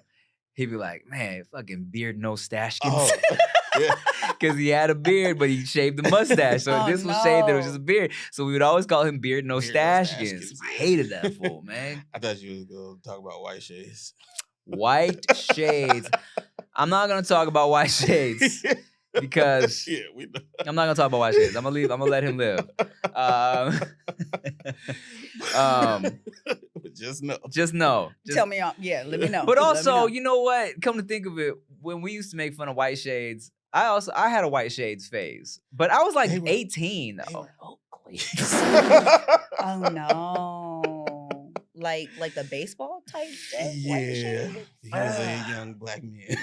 Speaker 1: He'd be like, man, fucking beard, no stash. Because he had a beard, but he shaved the mustache. So this was shaved, there was just a beard. So we would always call him Beard No Stashkins. I hated that fool, man.
Speaker 3: I thought you was going to talk about white shades.
Speaker 1: White shades. I'm not going to talk about white shades. Because I'm not gonna talk about white shades. I'm gonna let him live. Just know.
Speaker 2: Tell me, let me know.
Speaker 1: But also, you know what? Come to think of it, when we used to make fun of white shades, I had a white shades phase, but I was like 18 though.
Speaker 2: Oh no! Like the baseball type shit?
Speaker 3: Yeah, he was a young black man.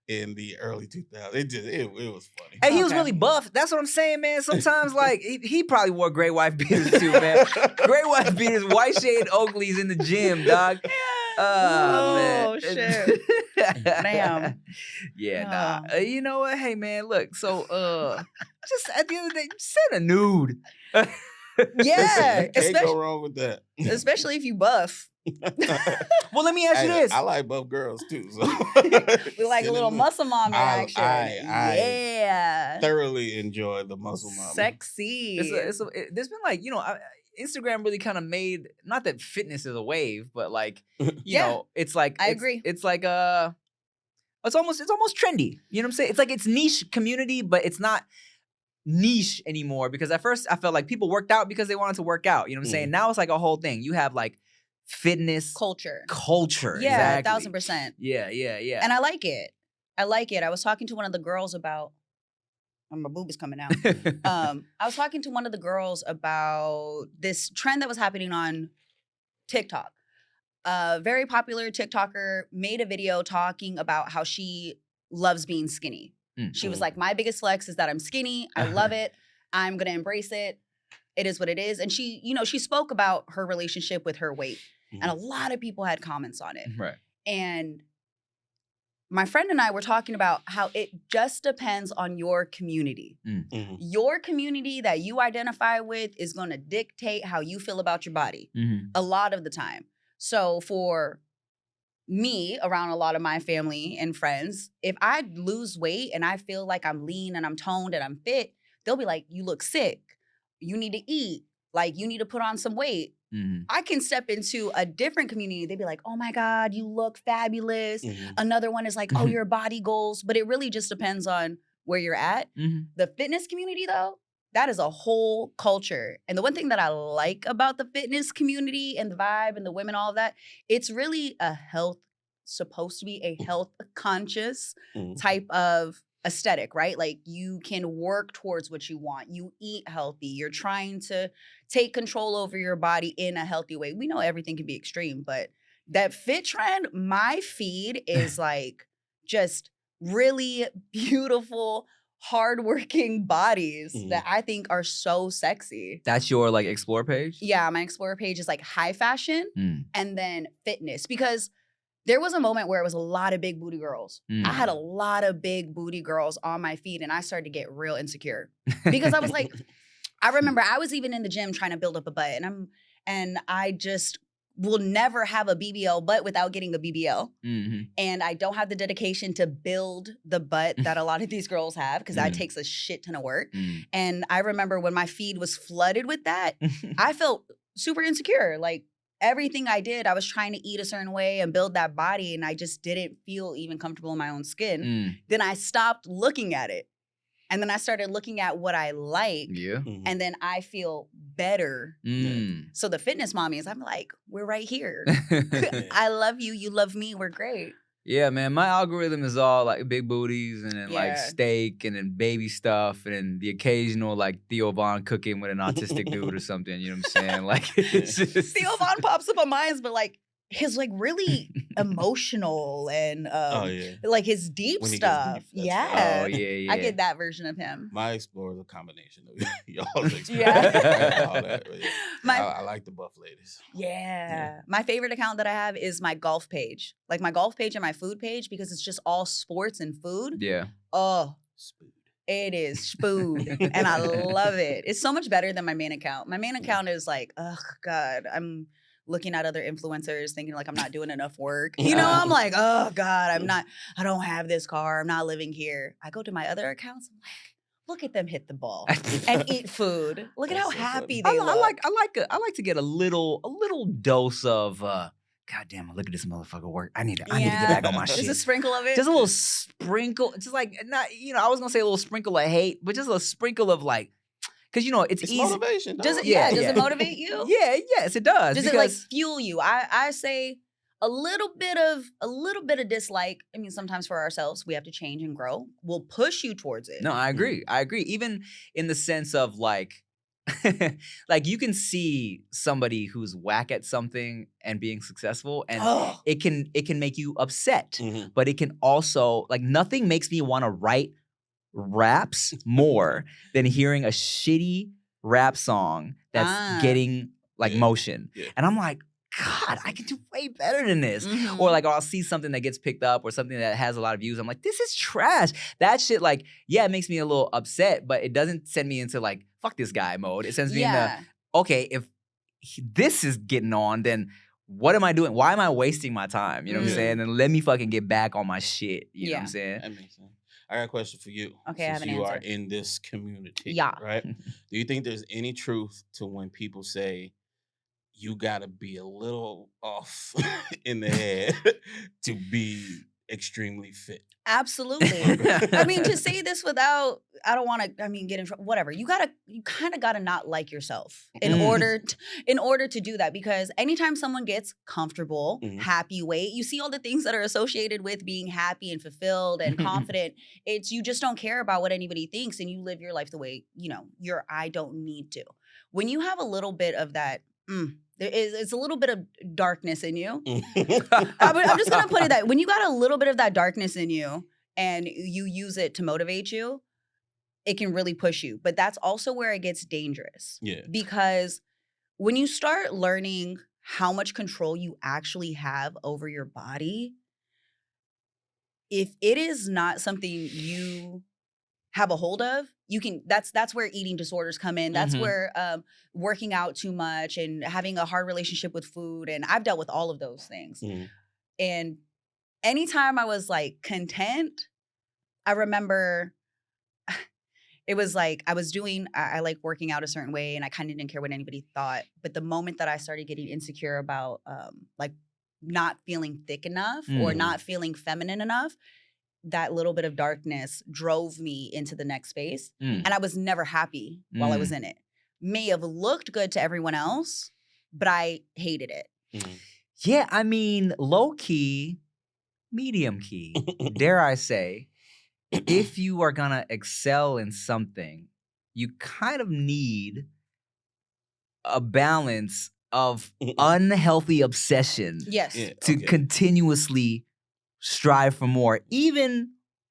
Speaker 3: In the early 2000s. It was funny.
Speaker 1: And he was really buff. That's what I'm saying, man. Sometimes, like, he probably wore gray wife beaters too, man. Gray wife beaters, white shade Oakleys in the gym, dog.
Speaker 2: Man. Shit. Damn.
Speaker 1: Yeah, nah. You know what? Hey, man, look. So, just at the end of the day, send a nude.
Speaker 2: Yeah.
Speaker 3: Can't go wrong with that.
Speaker 2: Especially if you buff.
Speaker 1: Well, let me ask you this.
Speaker 3: I like buff girls too. So.
Speaker 2: We like a little muscle mommy action.
Speaker 3: I thoroughly enjoy the muscle mommy.
Speaker 2: Sexy.
Speaker 1: There's been like, Instagram really kind of made, not that fitness is a wave, but like, you know, it's like
Speaker 2: I agree.
Speaker 1: It's like it's almost trendy. You know what I'm saying? It's like it's niche community, but it's not niche anymore, because at first I felt like people worked out because they wanted to work out. You know what I'm saying? Now it's like a whole thing. You have like fitness
Speaker 2: culture.
Speaker 1: Yeah,
Speaker 2: exactly. 1000%.
Speaker 1: Yeah.
Speaker 2: And I like it. I was talking to one of the girls about, my boob is coming out. I was talking to one of the girls about this trend that was happening on TikTok. A very popular TikToker made a video talking about how she loves being skinny. She was like, my biggest flex is that I'm skinny. I love it. I'm going to embrace it. It is what it is. And she, she spoke about her relationship with her weight. And a lot of people had comments on it.
Speaker 1: Right.
Speaker 2: And my friend and I were talking about how it just depends on your community. Your community that you identify with is going to dictate how you feel about your body a lot of the time. So for me around a lot of my family and friends, if I lose weight and I feel like I'm lean and I'm toned and I'm fit, they'll be like, you look sick. You need to eat. Like, you need to put on some weight. Mm-hmm. I can step into a different community. They'd be like, oh my God, you look fabulous. Mm-hmm. Another one is like, oh, your body goals. But it really just depends on where you're at. Mm-hmm. The fitness community, though, that is a whole culture. And the one thing that I like about the fitness community and the vibe and the women, all of that, it's really supposed to be a health conscious type of aesthetic, right? Like, you can work towards what you want. You eat healthy. You're trying to take control over your body in a healthy way. We know everything can be extreme, but that fit trend, my feed is like just really beautiful, hardworking bodies that I think are so sexy.
Speaker 4: That's your like explore page?
Speaker 2: Yeah, my explore page is like high fashion and then fitness, because there was a moment where it was a lot of big booty girls. I had a lot of big booty girls on my feed, and I started to get real insecure because I was like, I remember I was even in the gym trying to build up a butt, and I just will never have a BBL butt without getting a BBL. Mm-hmm. And I don't have the dedication to build the butt that a lot of these girls have, because that takes a shit ton of work. And I remember when my feed was flooded with that, I felt super insecure. Like, everything I did, I was trying to eat a certain way and build that body, and I just didn't feel even comfortable in my own skin. Then I stopped looking at it. And then I started looking at what I like. Yeah. And then I feel better. So the fitness mommies, I'm like, we're right here. I love you. You love me. We're great.
Speaker 4: Yeah, man. My algorithm is all like big booties and then like steak and then baby stuff and then the occasional like Theo Von cooking with an autistic dude or something. You know what I'm saying? Like, it's just...
Speaker 2: Theo Von pops up on mine, but like his like really emotional and like his deep stuff. Yeah. Oh, yeah. I get that version of him.
Speaker 3: My Explorer is a combination of y'all's Explorer. All that. I like the buff ladies.
Speaker 2: Yeah. My favorite account that I have is my golf page. Like my golf page and my food page, because it's just all sports and food.
Speaker 4: Yeah.
Speaker 2: Oh. Spood. It is spood. And I love it. It's so much better than my main account. My main account is like, oh God, I'm looking at other influencers thinking like I'm not doing enough work. You know, I'm like, oh God, I don't have this car. I'm not living here. I go to my other accounts. I'm like, look at them hit the ball and eat food. Look at how happy they look.
Speaker 4: I like to get a little dose of, God damn, look at this motherfucker work. I need to get back on my shit.
Speaker 2: Just a sprinkle of it?
Speaker 4: Just a little sprinkle. Just like, not, you know, I was going to say a little sprinkle of hate, but just a sprinkle of like, because, you know, it's easy.
Speaker 3: Motivation.
Speaker 2: Does it, does it motivate you?
Speaker 4: Yeah, yes, it does.
Speaker 2: Does it like fuel you? I say a little bit of dislike. I mean, sometimes for ourselves, we have to change and grow. We'll push you towards it.
Speaker 4: No, I agree. I agree. Even in the sense of like, like you can see somebody who's whack at something and being successful, and it can make you upset. But it can also, like, nothing makes me want to write raps more than hearing a shitty rap song that's getting like motion. Yeah. And I'm like, God, I can do way better than this. Or like, I'll see something that gets picked up or something that has a lot of views. I'm like, this is trash. That shit, like, yeah, it makes me a little upset, but it doesn't send me into like, fuck this guy mode. It sends me into, okay, if this is getting on, then what am I doing? Why am I wasting my time? You know what I'm saying? And let me fucking get back on my shit. You know what I'm saying?
Speaker 3: That makes sense. I got a question for you.
Speaker 2: Okay, I have an answer.
Speaker 3: You are in this community,
Speaker 2: yeah,
Speaker 3: right? Do you think there's any truth to when people say you gotta be a little off in the head to be extremely fit?
Speaker 2: Absolutely. I mean, to say this without, I don't want to, get in trouble, whatever. You kind of got to not like yourself in order to do that, because anytime someone gets comfortable, happy weight, you see all the things that are associated with being happy and fulfilled and confident. It's, you just don't care about what anybody thinks and you live your life the way, you know, I don't need to. When you have a little bit of that, it's a little bit of darkness in you. I'm just going to put it that when you got a little bit of that darkness in you and you use it to motivate you, it can really push you. But that's also where it gets dangerous.
Speaker 3: Yeah.
Speaker 2: Because when you start learning how much control you actually have over your body, if it is not something you have a hold of, you can, that's where eating disorders come in. That's where working out too much and having a hard relationship with food. And I've dealt with all of those things. And anytime I was like content, I remember it was like I like working out a certain way and I kind of didn't care what anybody thought. But the moment that I started getting insecure about like not feeling thick enough or not feeling feminine enough, that little bit of darkness drove me into the next space. And I was never happy while I was in it. May have looked good to everyone else, but I hated it.
Speaker 4: Yeah, I mean, low key, medium key, dare I say, if you are gonna excel in something, you kind of need a balance of unhealthy obsession to continuously strive for more. Even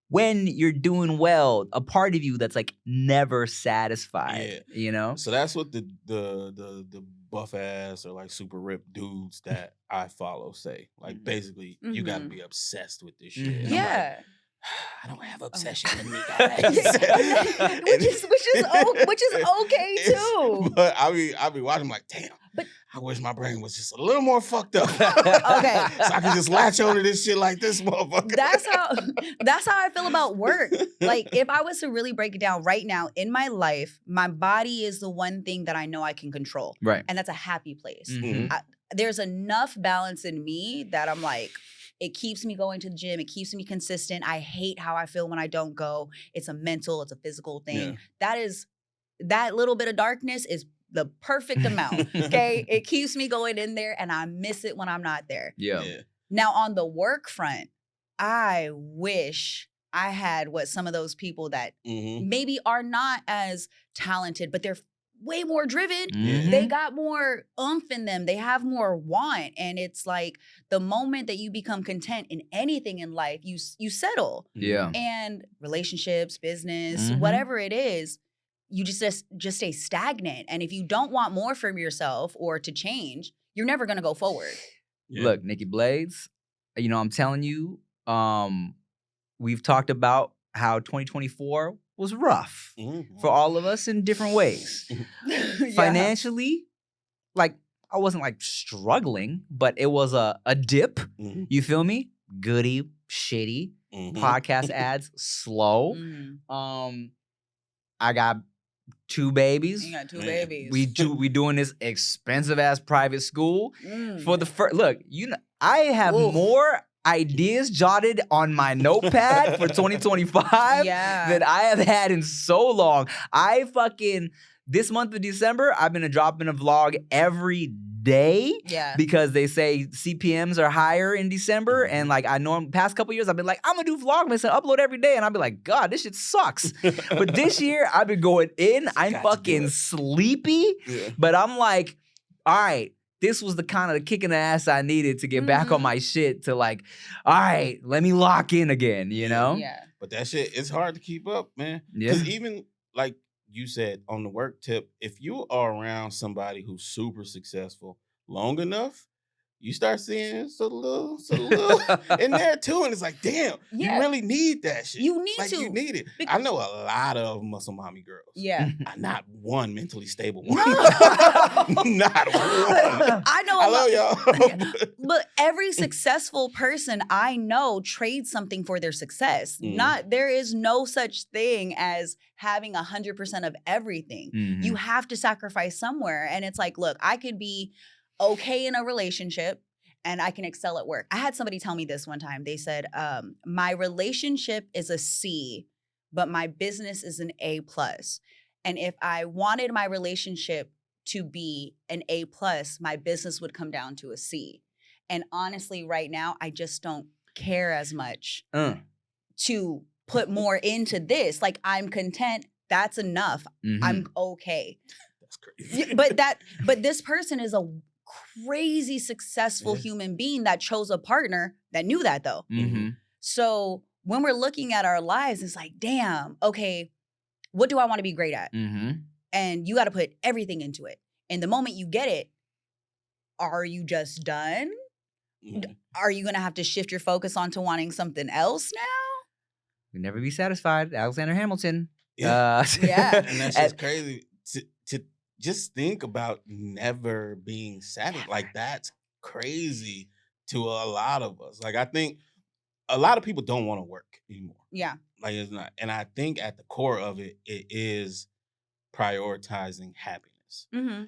Speaker 4: when you're doing well, a part of you that's like never satisfied, you know?
Speaker 3: So that's what the buff ass or like super ripped dudes that I follow say. Like basically you gotta be obsessed with this shit.
Speaker 2: Yeah.
Speaker 3: I don't have obsession in me, guys.
Speaker 2: which is okay too.
Speaker 3: But I be watching like, damn, I wish my brain was just a little more fucked up.
Speaker 2: Okay.
Speaker 3: So I can just latch onto this shit like this motherfucker.
Speaker 2: That's how I feel about work. Like if I was to really break it down right now in my life, my body is the one thing that I know I can control.
Speaker 4: Right.
Speaker 2: And that's a happy place. There's enough balance in me that I'm like, it keeps me going to the gym. It keeps me consistent. I hate how I feel when I don't go. It's a mental, it's a physical thing. That little bit of darkness is the perfect amount, okay? It keeps me going in there and I miss it when I'm not there.
Speaker 4: Yeah.
Speaker 2: Now on the work front, I wish I had what some of those people that maybe are not as talented, but they're way more driven. They got more oomph in them. They have more want. And it's like the moment that you become content in anything in life, you settle.
Speaker 4: Yeah.
Speaker 2: And relationships, business, whatever it is, you just stay stagnant. And if you don't want more from yourself or to change, you're never going to go forward.
Speaker 4: Look, Nikki Blades, you know, I'm telling you, we've talked about how 2024 was rough for all of us in different ways. Financially, like I wasn't like struggling, but it was a dip. You feel me? Goody, shitty. Podcast ads, slow. I got 2 babies.
Speaker 2: You got 2 babies.
Speaker 4: We doing this expensive ass private school for the first. Look, you know, I have more ideas jotted on my notepad for 2025 than I have had in so long. This month of December, I've been dropping a vlog every day because they say CPMs are higher in December. And like I know past couple years, I've been like, I'm gonna do Vlogmas and upload every day. And I'll be like, God, this shit sucks. But this year, I've been going in. I'm fucking sleepy. But I'm like, all right, this was the kind of the kick in the ass I needed to get back on my shit to like, all right, let me lock in again, you know?
Speaker 2: Yeah.
Speaker 3: But that shit, it's hard to keep up, man. Because even like you said on the work tip, if you are around somebody who's super successful long enough, you start seeing it's a little in there too. And it's like, damn, you really need that shit.
Speaker 2: You need
Speaker 3: like,
Speaker 2: to.
Speaker 3: You need it. I know a lot of muscle mommy girls.
Speaker 2: Yeah.
Speaker 3: Not one mentally stable one. Not one.
Speaker 2: I
Speaker 3: love y'all.
Speaker 2: But every successful person I know trades something for their success. There is no such thing as having 100% of everything. You have to sacrifice somewhere. And it's like, look, I could be okay in a relationship and I can excel at work. I had somebody tell me this one time. They said, my relationship is a C, but my business is an A+. And if I wanted my relationship to be an A+, my business would come down to a C. And honestly, right now, I just don't care as much to put more into this. Like, I'm content. That's enough. I'm okay.
Speaker 3: That's crazy.
Speaker 2: But this person is a crazy successful human being that chose a partner that knew that though. So when we're looking at our lives, it's like, damn, okay, what do I want to be great at? And you got to put everything into it. And the moment you get it, are you just done? Are you going to have to shift your focus onto wanting something else now?
Speaker 4: You'll never be satisfied. Alexander Hamilton.
Speaker 3: And that's just crazy to just think about never being satisfied. Like, that's crazy to a lot of us. Like, I think a lot of people don't want to work anymore.
Speaker 2: Yeah.
Speaker 3: Like, it's not. And I think at the core of it, it is prioritizing happiness.
Speaker 2: Mm-hmm.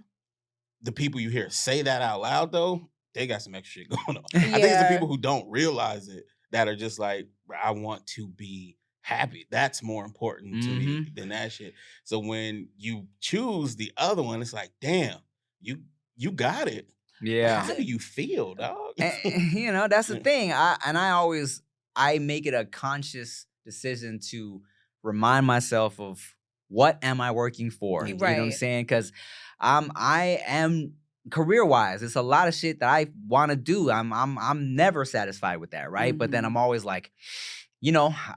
Speaker 3: The people you hear say that out loud, though, they got some extra shit going on.
Speaker 2: Yeah.
Speaker 3: I think it's the people who don't realize it that are just like, I want to be happy. That's more important to me than that shit. So when you choose the other one, it's like, damn, you got it.
Speaker 4: Yeah.
Speaker 3: How do you feel, dog?
Speaker 4: And, that's the thing. I make it a conscious decision to remind myself of what am I working for?
Speaker 2: Right.
Speaker 4: You know what I'm saying? Because I am career-wise, it's a lot of shit that I want to do. I'm never satisfied with that, right? But then I'm always like,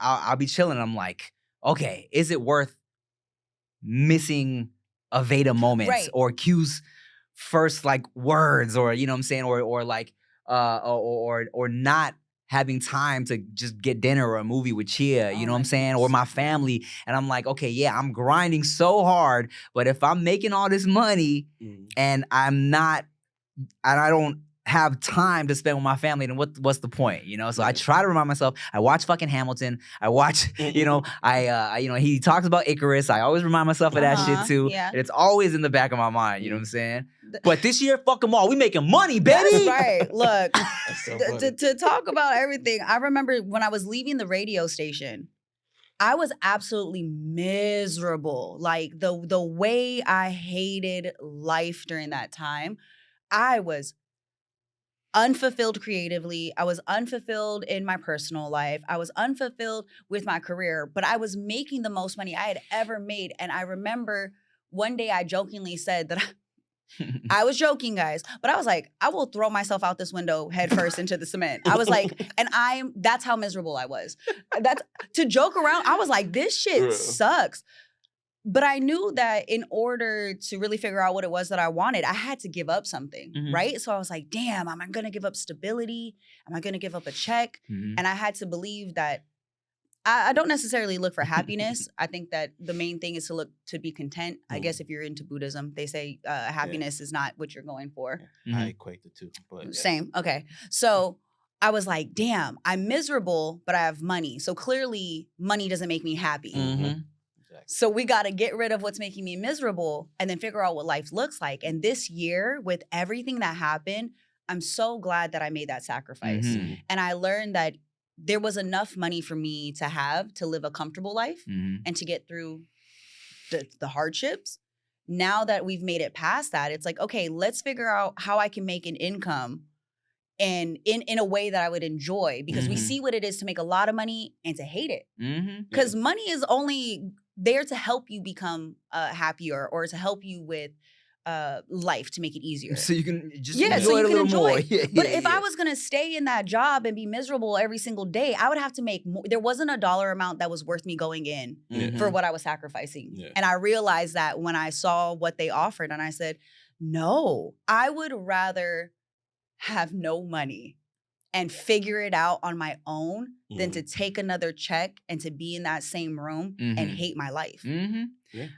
Speaker 4: I'll be chilling and I'm like, okay, is it worth missing Aveda moments or Q's first like words, or you know what I'm saying, or like or not having time to just get dinner or a movie with Chia, you know what I'm saying, or my family. And I'm like, okay, yeah, I'm grinding so hard, but if I'm making all this money and I don't have time to spend with my family, then what's the point, So I try to remind myself. I watch fucking Hamilton. I watch, he talks about Icarus. I always remind myself of that shit too.
Speaker 2: Yeah.
Speaker 4: And it's always in the back of my mind, you know what I'm saying? But this year, fuck them all. We making money, baby.
Speaker 2: That's right. Look, to talk about everything, I remember when I was leaving the radio station, I was absolutely miserable. Like the way I hated life during that time, I was unfulfilled creatively. I was unfulfilled in my personal life. I was unfulfilled with my career, but I was making the most money I had ever made. And I remember one day I jokingly said that I was joking, guys, but I was like, I will throw myself out this window head first into the cement. I was like, and that's how miserable I was. That's to joke around. I was like, this shit sucks. But I knew that in order to really figure out what it was that I wanted, I had to give up something, right? So I was like, damn, am I going to give up stability? Am I going to give up a check? And I had to believe that I don't necessarily look for happiness. I think that the main thing is to be content. I guess if you're into Buddhism, they say happiness is not what you're going for.
Speaker 3: I equate the two. But
Speaker 2: Same. Okay. So I was like, damn, I'm miserable, but I have money. So clearly money doesn't make me happy. So we got to get rid of what's making me miserable and then figure out what life looks like. And this year, with everything that happened, I'm so glad that I made that sacrifice. And I learned that there was enough money for me to have to live a comfortable life and to get through the hardships. Now that we've made it past that, it's like, okay, let's figure out how I can make an income and in a way that I would enjoy, because we see what it is to make a lot of money and to hate it. Because money is only there to help you become happier or to help you with life, to make it easier.
Speaker 4: So you can just enjoy it a little more.
Speaker 2: But if I was going to stay in that job and be miserable every single day, I would have to make more. There wasn't a dollar amount that was worth me going in for what I was sacrificing. And I realized that when I saw what they offered, and I said, no, I would rather have no money and figure it out on my own than to take another check and to be in that same room and hate my life.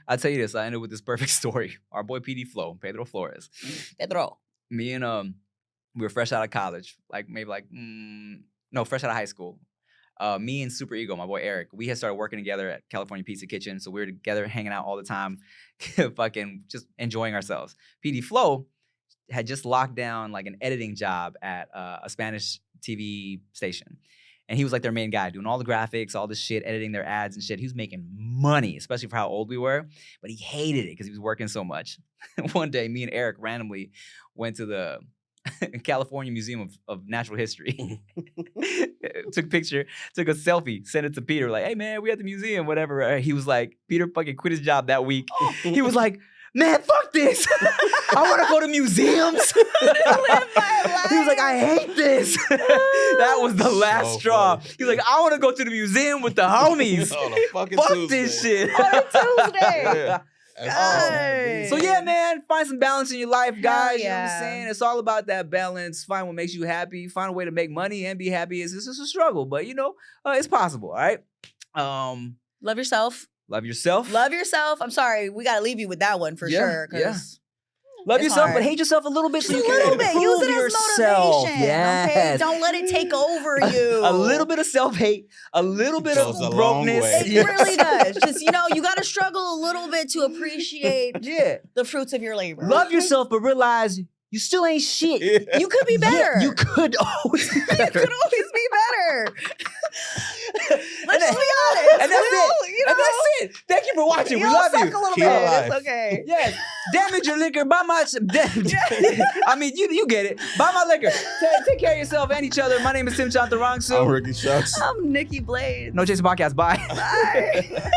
Speaker 4: I'll tell you this. I ended with this perfect story. Our boy Pedro Flores. Me and we were fresh out of college, fresh out of high school. Me and Super Ego, my boy Eric, we had started working together at California Pizza Kitchen, so we were together hanging out all the time, fucking just enjoying ourselves. PD Flow had just locked down like an editing job at a Spanish TV station. And he was like their main guy, doing all the graphics, all this shit, editing their ads and shit. He was making money, especially for how old we were. But he hated it because he was working so much. One day, me and Eric randomly went to the California Museum of Natural History. Took a picture, took a selfie, sent it to Peter, like, hey man, we at the museum, whatever. He was like, Peter fucking quit his job that week. He was like, man, fuck this. I want to go to museums. He was like, I hate this. That was the last straw. Funny. He was like, I want to go to the museum with the homies.
Speaker 3: On a fucking
Speaker 4: fuck
Speaker 3: Tuesday.
Speaker 4: This shit.
Speaker 2: On a Tuesday.
Speaker 4: So yeah, man, find some balance in your life, guys. You know what I'm saying? It's all about that balance. Find what makes you happy. Find a way to make money and be happy. It's just a struggle, but it's possible. All right.
Speaker 2: Love yourself.
Speaker 4: Love yourself.
Speaker 2: Love yourself. I'm sorry, we gotta leave you with that one for sure.
Speaker 4: Yeah. Love
Speaker 2: It's
Speaker 4: yourself,
Speaker 2: hard.
Speaker 4: but hate yourself a little bit so
Speaker 2: Just
Speaker 4: you
Speaker 2: a
Speaker 4: can
Speaker 2: little bit.
Speaker 4: improve
Speaker 2: Use it as
Speaker 4: yourself.
Speaker 2: motivation.
Speaker 4: Yes.
Speaker 2: Okay, don't let it take over you.
Speaker 4: A little bit of self-hate, a little bit of
Speaker 3: Goes a long
Speaker 4: brokenness.
Speaker 3: way.
Speaker 2: It really does. Just you gotta struggle a little bit to appreciate
Speaker 4: Yeah.
Speaker 2: the fruits of your labor.
Speaker 4: Love yourself, but realize you still ain't shit.
Speaker 2: You could be better.
Speaker 4: Yeah, you could always be
Speaker 2: You
Speaker 4: better.
Speaker 2: could always be better. Let's just be honest.
Speaker 4: And that's it. And that's it. Thank you for watching. We love
Speaker 2: suck
Speaker 4: you.
Speaker 2: a little
Speaker 3: Keep
Speaker 2: bit.
Speaker 3: alive.
Speaker 2: It's okay.
Speaker 4: Yes. Damage your liquor. Buy my. I mean, you get it. Buy my liquor. Take care of yourself and each other. My name is Chantarangsu.
Speaker 3: I'm Ricky Shucks.
Speaker 2: I'm Nikki Blade.
Speaker 4: No Chasing Podcast. Bye.
Speaker 2: Bye.